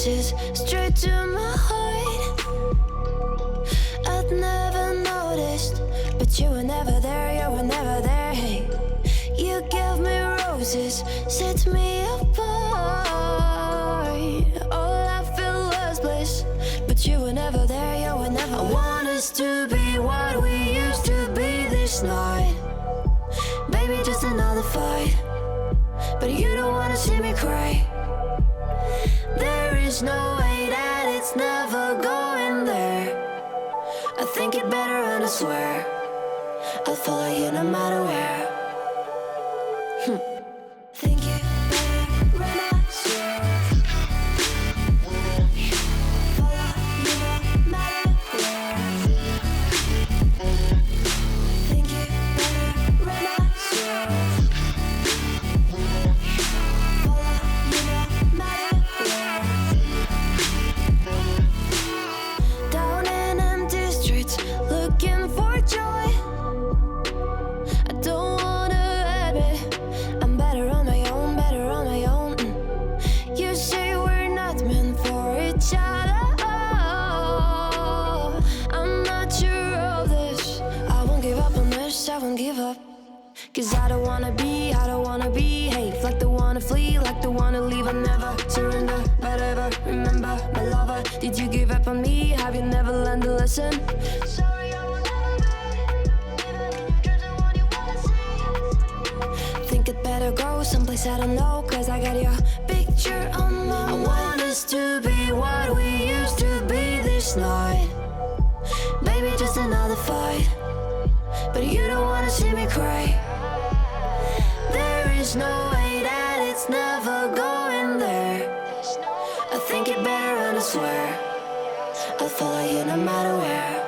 roses straight to my heart. I'd never noticed, but you were never there, you were never there. Hey, you gave me roses, set me apart. All I felt was bliss, but you were never there, you were never there. I want us to be what we used to be this night. Baby, just another fight, but you don't wanna see me cry. There is no way that it's never going there. I think it better and I swear I'll follow you no matter where. Think it better and I swear follow you no matter where. Think it better and I swear follow you no matter where. Down in empty streets, looking for joy. I don't wanna admit I'm better on my own, better on my own. You say we're not meant for each other. I'm not sure of this. I won't give up on this, I won't give up. Cause I don't wanna behave like the one to flee, like the one to leave. I never surrender, but ever remember my lover. Did you give up on me? Have you never learned a lesson? Sorry, I will never be, even in your dreams, the one you wanna see. Think it better go someplace I don't know, cause I got your picture on my mind. I want us to be what we used to be this night. Baby, just another fight, but you don't wanna see me cry. There is no way that it's never going there. I think it better and I swear I'll follow you no matter where.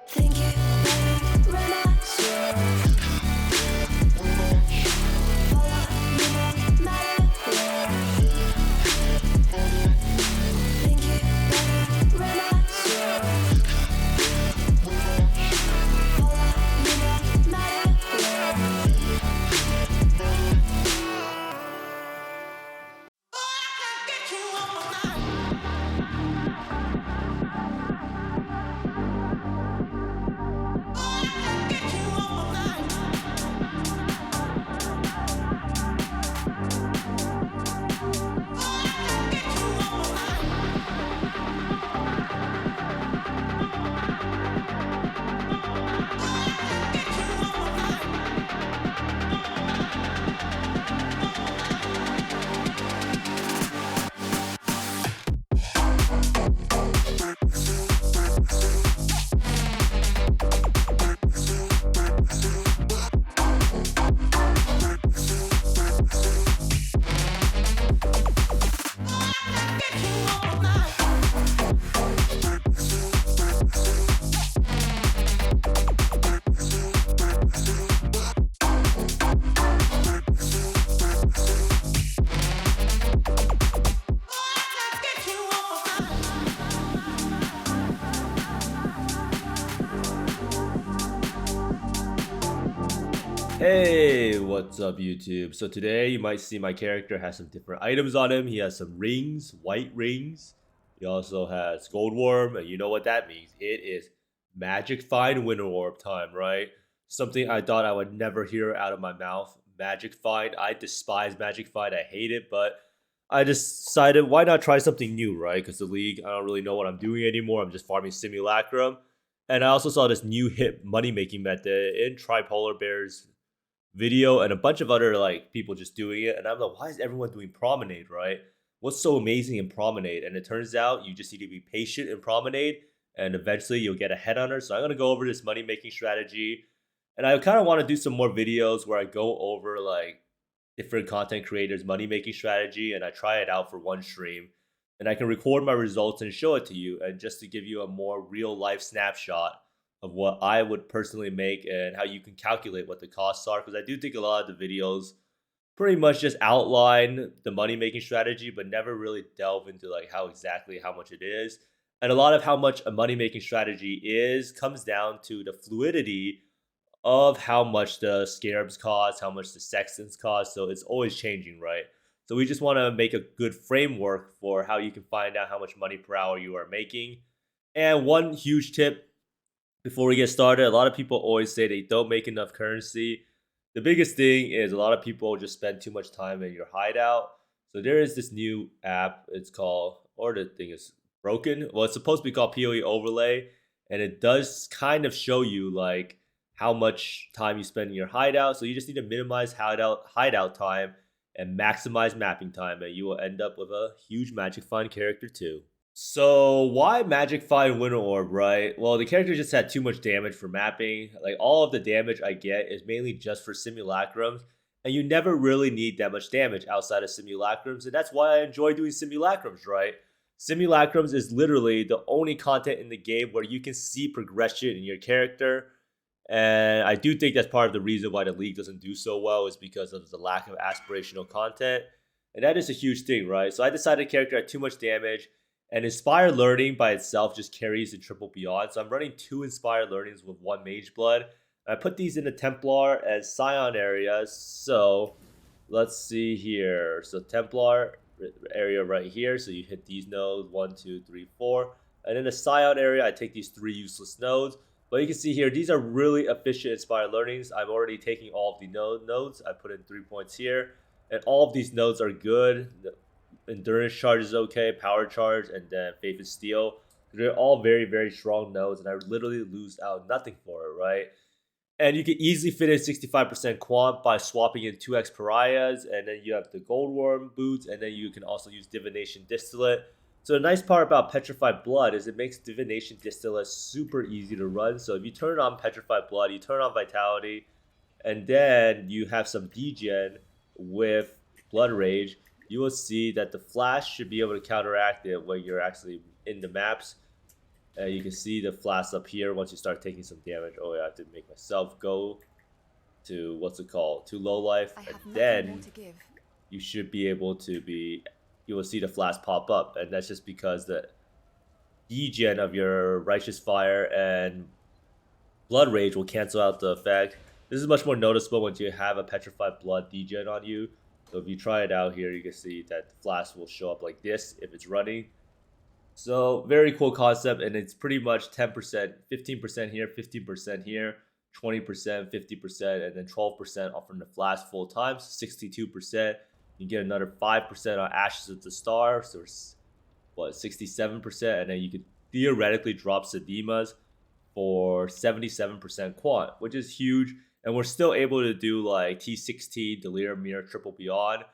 Think it better and I swear follow you no matter where. Think it better and I swear follow you no matter where. Hey, what's up YouTube? So today you might see my character has some different items on him. He has some rings, white rings. He also has gold worm, and you know what that means. It is magic find winter orb time, right? Something I thought I would never hear out of my mouth. Magic find. I despise magic find. I hate it, but I just decided why not try something new, right? Because the league, I don't really know what I'm doing anymore. I'm just farming simulacrum. And I also saw this new hip money making method in TripolarBear's video and a bunch of other like people just doing it, and I'm like, why is everyone doing Promenade, right? What's so amazing in Promenade? And it turns out you just need to be patient in Promenade, and eventually you'll get a head on her. So I'm gonna go over this money making strategy, and I kind of want to do some more videos where I go over like different content creators money making strategy, and I try it out for one stream, and I can record my results and show it to you, and just to give you a more real life snapshot of what I would personally make and how you can calculate what the costs are. Because I do think a lot of the videos pretty much just outline the money making strategy, but never really delve into like how much it is. And a lot of how much a money making strategy is comes down to the fluidity of how much the scarabs cost, how much the sextants cost. So it's always changing, right? So we just want to make a good framework for how you can find out how much money per hour you are making. And one huge tip before we get started, a lot of people always say they don't make enough currency. The biggest thing is a lot of people just spend too much time in your hideout. So there is this new app. It's called, or the thing is broken. Well, it's supposed to be called PoE Overlay, and it does kind of show you like how much time you spend in your hideout. So you just need to minimize hideout time and maximize mapping time, and you will end up with a huge Magic Find character too. So why Magic Find Winter Orb, right? Well, the character just had too much damage for mapping. Like all of the damage I get is mainly just for simulacrums, and you never really need that much damage outside of simulacrums, and that's why I enjoy doing simulacrums, right? Simulacrums is literally the only content in the game where you can see progression in your character. And I do think that's part of the reason why the league doesn't do so well is because of the lack of aspirational content. And that is a huge thing, right? So I decided character had too much damage, and Inspired Learning by itself just carries the triple beyond. So I'm running 2 Inspired Learnings with 1 Mage Blood. I put these in the Templar and Scion areas. So let's see here. So Templar area right here. So you hit these nodes 1, 2, 3, 4. And in the Scion area, I take these 3 useless nodes. But you can see here, these are really efficient Inspired Learnings. I'm already taking all of the nodes. I put in 3 points here. And all of these nodes are good. The Endurance Charge is okay, Power Charge, and then Faith and Steel. They're all very, very strong nodes, and I literally lose out nothing for it, right? And you can easily fit in 65% quant by swapping in 2x Pariahs, and then you have the Gold Worm boots, and then you can also use Divination Distillate. So the nice part about Petrified Blood is it makes Divination Distillate super easy to run. So if you turn on Petrified Blood, you turn on Vitality, and then you have some degen with Blood Rage, you will see that the flash should be able to counteract it when you're actually in the maps. You can see the flash up here once you start taking some damage. Oh, yeah, I have to make myself go to, what's it called, to low life. And then you should be able to be, you will see the flash pop up. And that's just because the degen of your Righteous Fire and Blood Rage will cancel out the effect. This is much more noticeable once you have a Petrified Blood degen on you. So if you try it out here, you can see that the flash will show up like this if it's running. So very cool concept, and it's pretty much 10%, 15% here, 15% here, 20%, 50%, and then 12% off from the flash full time, so 62%. You get another 5% on Ashes of the Star, so it's, what, 67%, and then you could theoretically drop Sedimas for 77% quant, which is huge. And we're still able to do like T16, Delirium Mirror, Triple Beyond.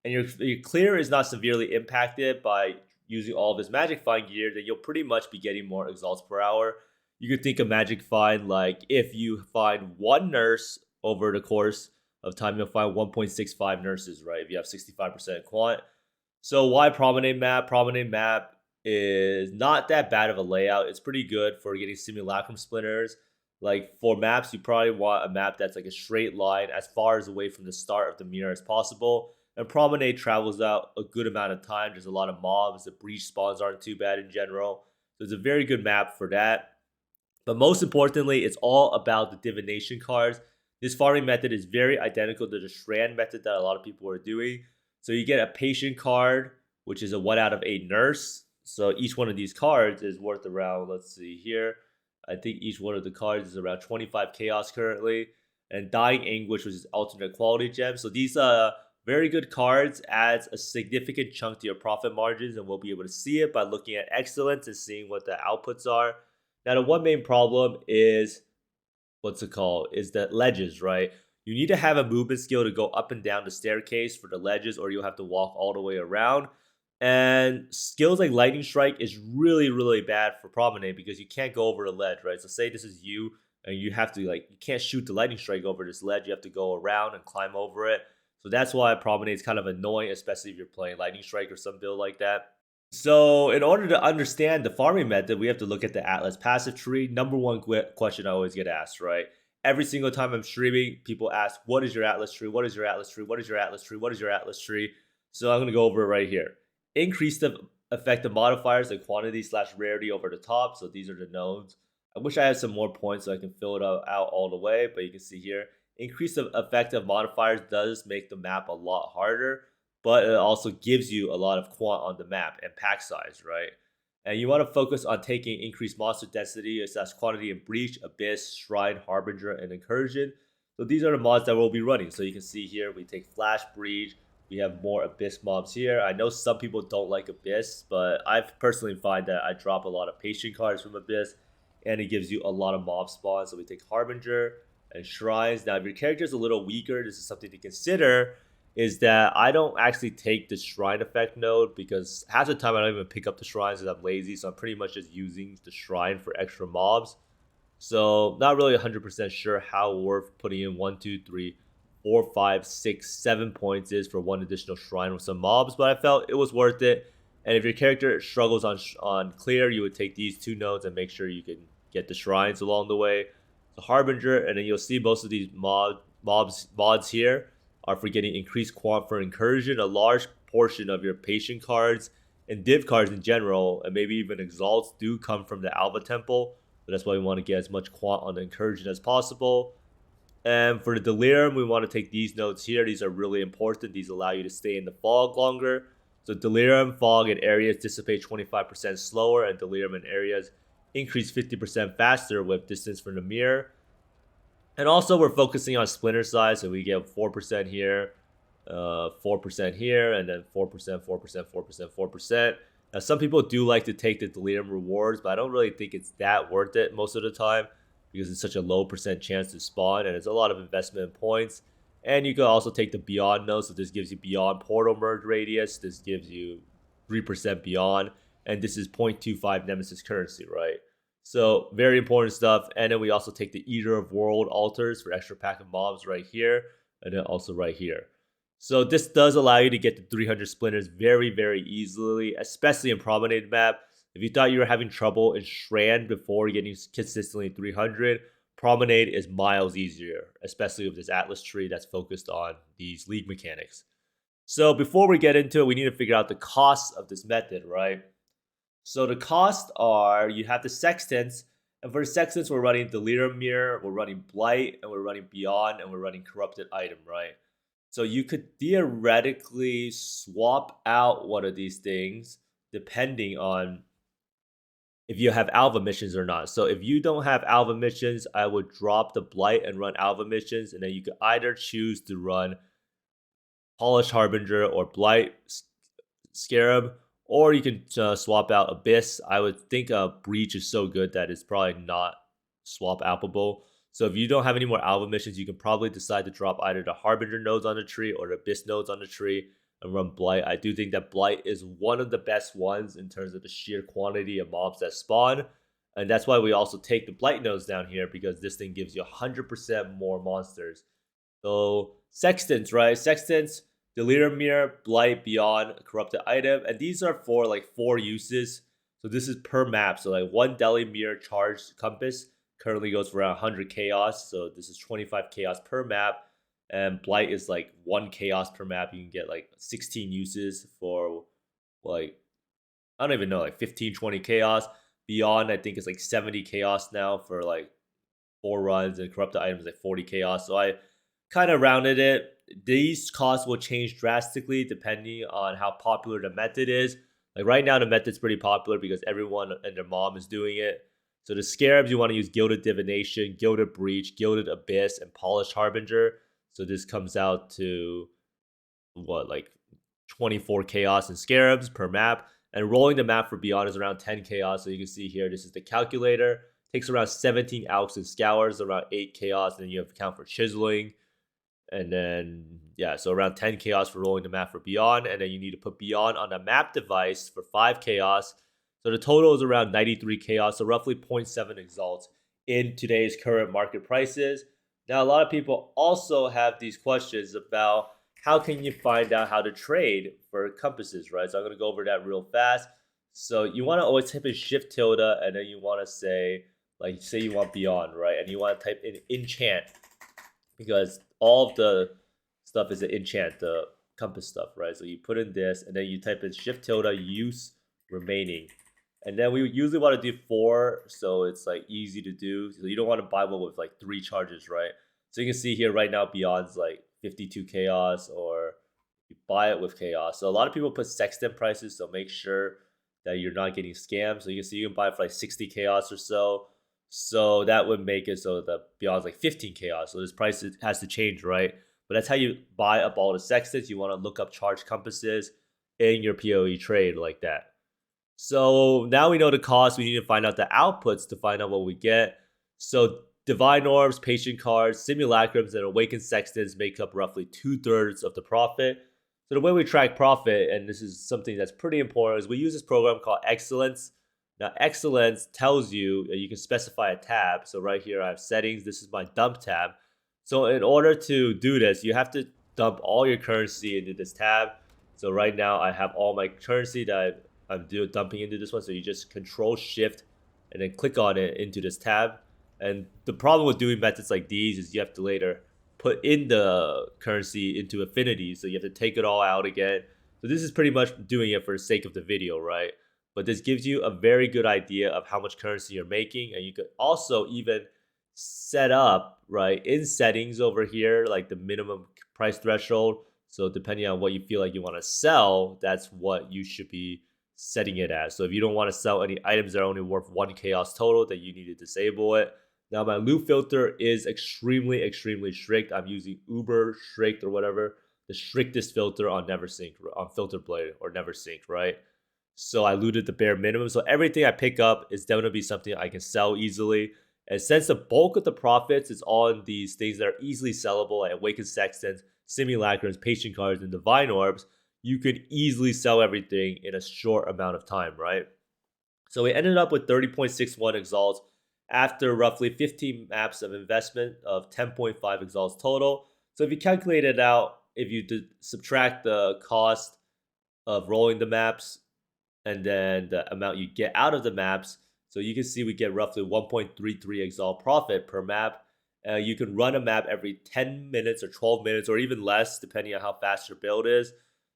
And your clear is not severely impacted by using all of this Magic Find gear, then you'll pretty much be getting more exalts per hour. You could think of Magic Find like if you find 1 nurse over the course of time, you'll find 1.65 nurses, right? If you have 65% quant. So why Promenade map? Promenade map is not that bad of a layout. It's pretty good for getting Simulacrum Splinters. Like for maps, you probably want a map that's like a straight line as far as away from the start of the mirror as possible. And Promenade travels out a good amount of time. There's a lot of mobs. The breach spawns aren't too bad in general. So it's a very good map for that. But most importantly, it's all about the divination cards. This farming method is very identical to the Strand method that a lot of people are doing. So you get a patient card, which is a 1 out of 8 nurse. So each one of these cards is worth around, let's see here, I think each one of the cards is around 25 chaos currently. And Dying Anguish, which is alternate quality gem. So these very good cards adds a significant chunk to your profit margins, and we'll be able to see it by looking at excellence and seeing what the outputs are. Now, the one main problem is, what's it called, is the ledges, right? You need to have a movement skill to go up and down the staircase for the ledges, or you'll have to walk all the way around. And skills like Lightning Strike is really, really bad for Promenade because you can't go over the ledge, right? So say this is you, and you have to, like, you can't shoot the Lightning Strike over this ledge. You have to go around and climb over it. So that's why Promenade is kind of annoying, especially if you're playing Lightning Strike or some build like that. So in order to understand the farming method, we have to look at the Atlas passive tree. Number one question I always get asked, right? Every single time I'm streaming, people ask, what is your Atlas tree? What is your Atlas tree? What is your Atlas tree? What is your Atlas tree? So I'm going to go over it right here. Increase the effective modifiers like quantity/rarity over the top. So these are the nodes. I wish I had some more points so I can fill it out all the way, but you can see here, increase the effective modifiers does make the map a lot harder. but it also gives you a lot of quant on the map and pack size, right? And you want to focus on taking increased monster density, such quantity in Breach, Abyss, Shrine, Harbinger, and Incursion. So these are the mods that we'll be running. So you can see here, we take Flash Breach, we have more Abyss mobs here. I know some people don't like Abyss, but I personally find that I drop a lot of patient cards from Abyss, and it gives you a lot of mob spawns. So we take Harbinger and Shrines. Now, if your character is a little weaker, this is something to consider, is that I don't actually take the Shrine effect node because half the time I don't even pick up the Shrines because I'm lazy, so I'm pretty much just using the Shrine for extra mobs. So not really 100% sure how worth putting in 1, 2, 3, 4, 5, 6, 7 points is for one additional Shrine with some mobs, but I felt it was worth it. And if your character struggles on clear, you would take these 2 nodes and make sure you can get the Shrines along the way. So Harbinger, and then you'll see most of these mods here are for getting increased quant for Incursion. A large portion of your patient cards and div cards in general, and maybe even exalts, do come from the Alva Temple. So that's why we want to get as much quant on the Incursion as possible. And for the Delirium, we want to take these nodes here. These are really important. These allow you to stay in the fog longer. So Delirium, fog, and areas dissipate 25% slower, and Delirium and areas increase 50% faster with distance from the mirror. And also, we're focusing on splinter size, so we get 4% here, 4% here, and then 4%, 4%, 4%, 4%. Now, some people do like to take the Delirium rewards, but I don't really think it's that worth it most of the time because it's such a low percent chance to spawn, and it's a lot of investment in points. And you can also take the Beyond node, so this gives you Beyond Portal Merge Radius. This gives you 3% Beyond, and this is 0.25 Nemesis currency, right? So very important stuff. And then we also take the Eater of World Altars for extra pack of mobs right here, and then also right here. So this does allow you to get the 300 splinters very, very easily, especially in Promenade map. If you thought you were having trouble in Strand before getting consistently 300, Promenade is miles easier, especially with this Atlas tree that's focused on these league mechanics. So before we get into it, we need to figure out the costs of this method, right? So the costs are, you have the Sextants, and for the Sextants, we're running Delirium Mirror, we're running Blight, and we're running Beyond, and we're running Corrupted Item, right? So you could theoretically swap out one of these things depending on if you have Alva missions or not. So if you don't have Alva missions, I would drop the Blight and run Alva missions, and then you could either choose to run Polished Harbinger or Blight Scarab, or you can swap out Abyss. I would think Breach is so good that it's probably not swap appable. So if you don't have any more Alva missions, you can probably decide to drop either the Harbinger nodes on the tree or the Abyss nodes on the tree and run Blight. I do think that Blight is one of the best ones in terms of the sheer quantity of mobs that spawn. And that's why we also take the Blight nodes down here, because this thing gives you 100% more monsters. So Sextants, right? Sextants, Delirium Mirror, Blight, Beyond, Corrupted Item. And these are for like 4 uses. So this is per map. So like 1 Deli Mirror Charged Compass currently goes for around 100 chaos. So this is 25 chaos per map. And Blight is like 1 chaos per map. You can get like 16 uses for like, I don't even know, like 15, 20 chaos. Beyond, I think, is like 70 chaos now for like 4 runs. And Corrupted Items like 40 chaos. So I kind of rounded it. These costs will change drastically depending on how popular the method is. Like right now, the method's pretty popular because everyone and their mom is doing it. So the Scarabs, you want to use Gilded Divination, Gilded Breach, Gilded Abyss, and Polished Harbinger. So this comes out to, what, like 24 Chaos and Scarabs per map. And rolling the map for Beyond is around 10 Chaos. So you can see here, this is the calculator. Takes around 17 Alks and Scours, around 8 Chaos. And then you have to count for Chiseling. And then, yeah, so around 10 Chaos for rolling the map for Beyond. And then you need to put Beyond on a map device for 5 Chaos. So the total is around 93 Chaos, so roughly 0.7 Exalts in today's current market prices. Now, a lot of people also have these questions about how can you find out how to trade for compasses, right? So I'm going to go over that real fast. So you want to always type in Shift tilde, and then you want to say, like, say you want Beyond, right? And you want to type in Enchant, because all of the stuff is an enchant, the compass stuff, right? So you put in this, and then you type in Shift tilde, use remaining. And then we usually want to do 4, so it's like easy to do. So you don't want to buy one with like 3 charges, right? So you can see here right now Beyond's like 52 Chaos, or you buy it with chaos. So a lot of people put sextant prices, so make sure that you're not getting scammed. So you can see you can buy it for like 60 chaos or so. So that would make it so that beyond's like 15 chaos. So this price has to change, right? But that's how you buy up all the sextants. You want to look up charge compasses in your PoE trade like that. So now we know the cost. We need to find out the outputs to find out what we get. So divine orbs, patient cards, simulacrums, and awakened sextants make up roughly 2/3 of the profit. So the way we track profit, and this is something that's pretty important, is we use this program called Excellence. Now, Excellence tells you you can specify a tab. So right here, I have settings. This is my dump tab. So in order to do this, you have to dump all your currency into this tab. So right now, I have all my currency that I'm dumping into this one. So you just Control Shift and then click on it into this tab. And the problem with doing methods like these is you have to later put in the currency into Affinity. So you have to take it all out again. So this is pretty much doing it for the sake of the video, right? But this gives you a very good idea of how much currency you're making. And you could also even set up, right, in settings over here, like the minimum price threshold. So depending on what you feel like you want to sell, that's what you should be setting it as. So if you don't want to sell any items that are only worth 1 chaos total, then you need to disable it. Now my loot filter is extremely strict. I'm using uber strict or whatever, the strictest filter on never sync, on filter blade or never sync, right? So I looted the bare minimum. So everything I pick up is definitely be something I can sell easily. And since the bulk of the profits is on these things that are easily sellable, like awakened sextants, simulacrums, patient cards, and divine orbs, you could easily sell everything in a short amount of time, right? So we ended up with 30.61 exalts after roughly 15 maps of investment of 10.5 exalts total. So if you calculate it out, if you subtract the cost of rolling the maps and then the amount you get out of the maps, so you can see we get roughly 1.33 exalt profit per map. You can run a map every 10 minutes or 12 minutes or even less, depending on how fast your build is.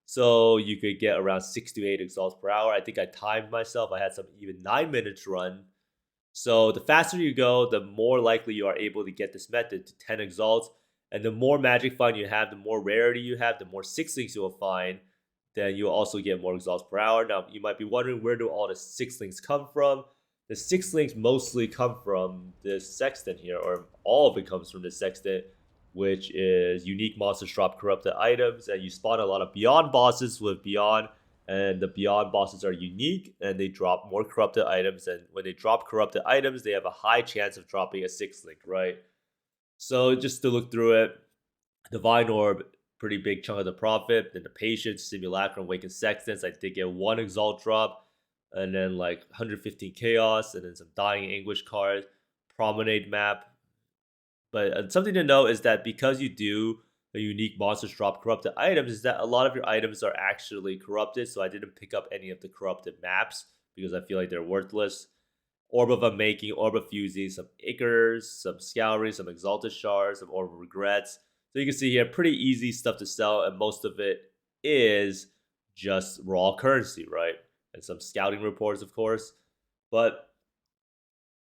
So you could get around 6 to 8 exalts per hour. I think I timed myself. I had some even 9 minutes run. So the faster you go, the more likely you are able to get this method to 10 exalts. And the more magic find you have, the more rarity you have, the more 6 links you will find, then you'll also get more exalts per hour. Now, you might be wondering, where do all the 6 links come from? The 6 links mostly come from this sextant here, or all of it comes from this sextant, which is unique monsters drop corrupted items, and you spawn a lot of beyond bosses with beyond, and the beyond bosses are unique, and they drop more corrupted items, and when they drop corrupted items, they have a high chance of dropping a 6 link, right? So just to look through it, Divine Orb, pretty big chunk of the profit, then the Patience, Simulacrum, Awakened Sextants, I did get 1 exalt drop, and then like 115 Chaos, and then some Dying Anguish cards, Promenade map. But something to note is that because you do the unique monsters drop corrupted items, is that a lot of your items are actually corrupted. So I didn't pick up any of the corrupted maps because I feel like they're worthless. Orb of Unmaking, Orb of Fusing, some Ichors, some Scouring, some Exalted Shards, some Orb of Regrets. So you can see here, pretty easy stuff to sell, and most of it is just raw currency, right? And some scouting reports, of course. But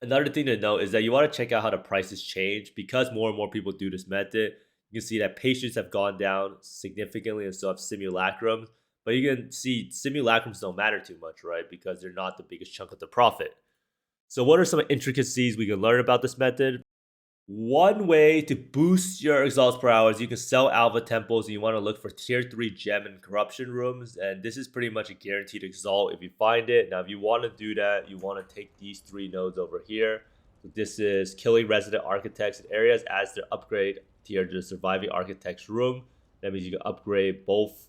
another thing to note is that you want to check out how the prices change. Because more and more people do this method, you can see that patients have gone down significantly and so have simulacrums. But you can see simulacrums don't matter too much, right? Because they're not the biggest chunk of the profit. So what are some intricacies we can learn about this method? One way to boost your exalts per hour is you can sell Alpha Temples, and you want to look for tier 3 gem and corruption rooms, and this is pretty much a guaranteed exalt if you find it. Now if you want to do that, you want to take these 3 nodes over here. So this is killing resident architects in areas as their upgrade tier to the surviving architect's room. That means you can upgrade both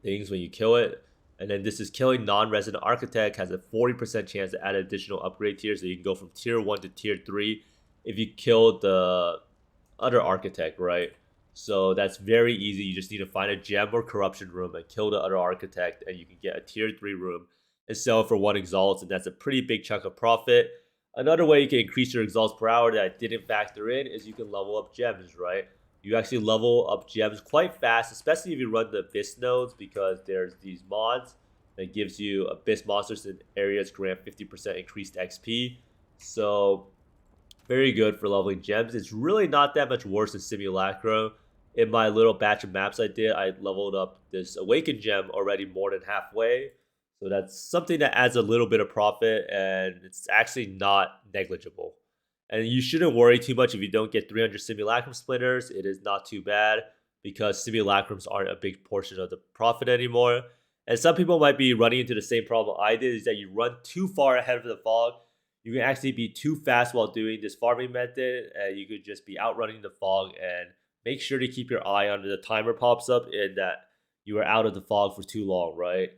things when you kill it. And then this is killing non-resident architect, has a 40% chance to add additional upgrade tier, so you can go from tier 1 to tier 3 if you kill the other architect, right? So that's very easy. You just need to find a gem or corruption room and kill the other architect, and you can get a tier 3 room and sell it for 1 exalt, and that's a pretty big chunk of profit. Another way you can increase your exalts per hour that I didn't factor in is you can level up gems, right? You actually level up gems quite fast, especially if you run the Abyss nodes, because there's these mods that gives you Abyss monsters in areas grant 50% increased XP. So very good for leveling gems. It's really not that much worse than Simulacrum, in my little batch of maps I did, I leveled up this Awakened Gem already more than halfway. So that's something that adds a little bit of profit, and it's actually not negligible. And you shouldn't worry too much if you don't get 300 Simulacrum Splinters. It is not too bad because Simulacrums aren't a big portion of the profit anymore. And some people might be running into the same problem I did, is that you run too far ahead of the fog. You can actually be too fast while doing this farming method, and you could just be outrunning the fog. And make sure to keep your eye on the timer pops up and that you are out of the fog for too long, right?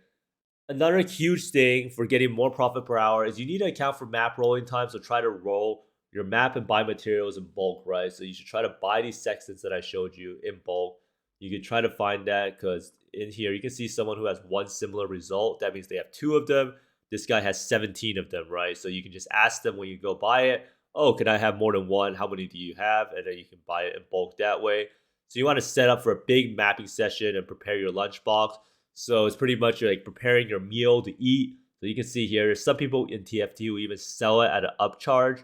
Another huge thing for getting more profit per hour is you need to account for map rolling time. So try to roll your map and buy materials in bulk, right? So you should try to buy these sextants that I showed you in bulk. You can try to find that because in here you can see someone who has one similar result. That means they have 2 of them. This guy has 17 of them, right? So you can just ask them when you go buy it, oh, can I have more than one? How many do you have? And then you can buy it in bulk that way. So you want to set up for a big mapping session and prepare your lunchbox. So it's pretty much like preparing your meal to eat. So you can see here, there's some people in TFT who even sell it at an upcharge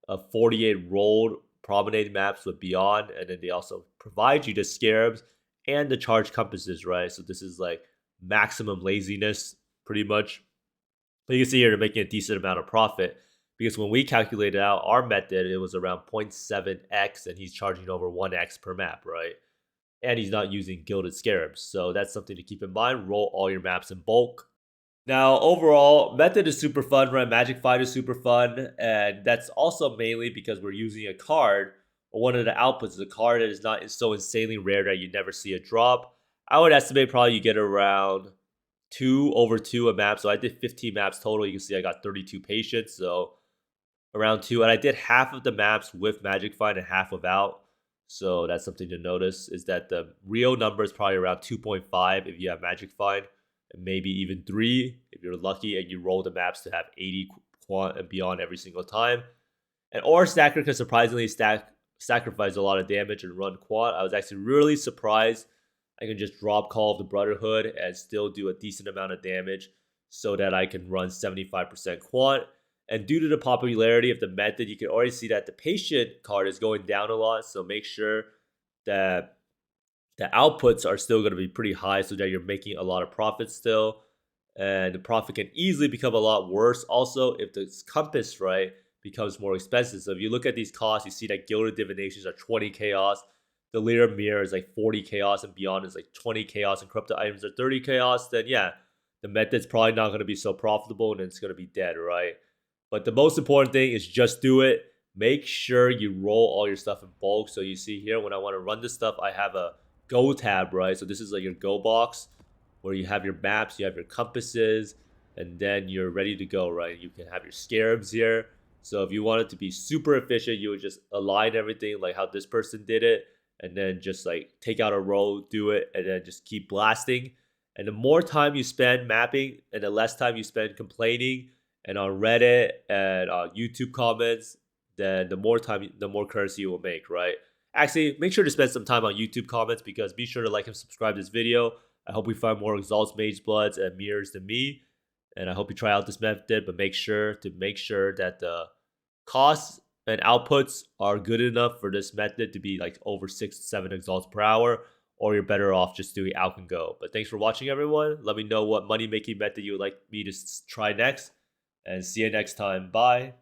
of 48 rolled Promenade maps with Beyond. And then they also provide you the scarabs and the charge compasses, right? So this is like maximum laziness, pretty much. But you can see here they're making a decent amount of profit because when we calculated out our method, it was around 0.7x and he's charging over 1x per map, right? And he's not using gilded scarabs. So that's something to keep in mind. Roll all your maps in bulk. Now, overall, method is super fun, right? Magic Fight is super fun. And that's also mainly because we're using a card, or one of the outputs is a card that is not so insanely rare that you never see a drop. I would estimate probably you get around 2 over 2 a map. So I did 15 maps total. You can see I got 32 patients. So around 2. And I did half of the maps with Magic Find and half without. So that's something to notice, is that the real number is probably around 2.5 if you have Magic Find, and maybe even 3 if you're lucky and you roll the maps to have 80 quant and beyond every single time. And Aura Stacker can surprisingly sacrifice a lot of damage and run quant. I was actually really surprised I can just drop Call of the Brotherhood and still do a decent amount of damage so that I can run 75% quant. And due to the popularity of the method, you can already see that the patient card is going down a lot. So make sure that the outputs are still going to be pretty high so that you're making a lot of profit still. And the profit can easily become a lot worse also if the compass, right, becomes more expensive. So if you look at these costs, you see that Gilded Divinations are 20 chaos. The Lyra Mirror is like 40 chaos, and Beyond is like 20 chaos, and Corrupted Items are 30 chaos. Then yeah, the method's probably not going to be so profitable and it's going to be dead, right? But the most important thing is just do it. Make sure you roll all your stuff in bulk. So you see here, when I want to run this stuff, I have a Go tab, right? So this is like your Go box where you have your maps, you have your compasses, and then you're ready to go, right? You can have your scarabs here. So if you want it to be super efficient, you would just align everything like how this person did it, and then just like take out a row, do it, and then just keep blasting. And the more time you spend mapping and the less time you spend complaining and on Reddit and YouTube comments, then the more currency you will make, right? Actually, make sure to spend some time on YouTube comments, because be sure to like and subscribe to this video. I hope we find more Exalts, Mage Bloods, and Mirrors than me. And I hope you try out this method, but make sure that the costs and outputs are good enough for this method to be like over 6 to 7 Exalts per hour, or you're better off just doing Alch and Go. But thanks for watching, everyone. Let me know what money-making method you would like me to try next. And see you next time. Bye.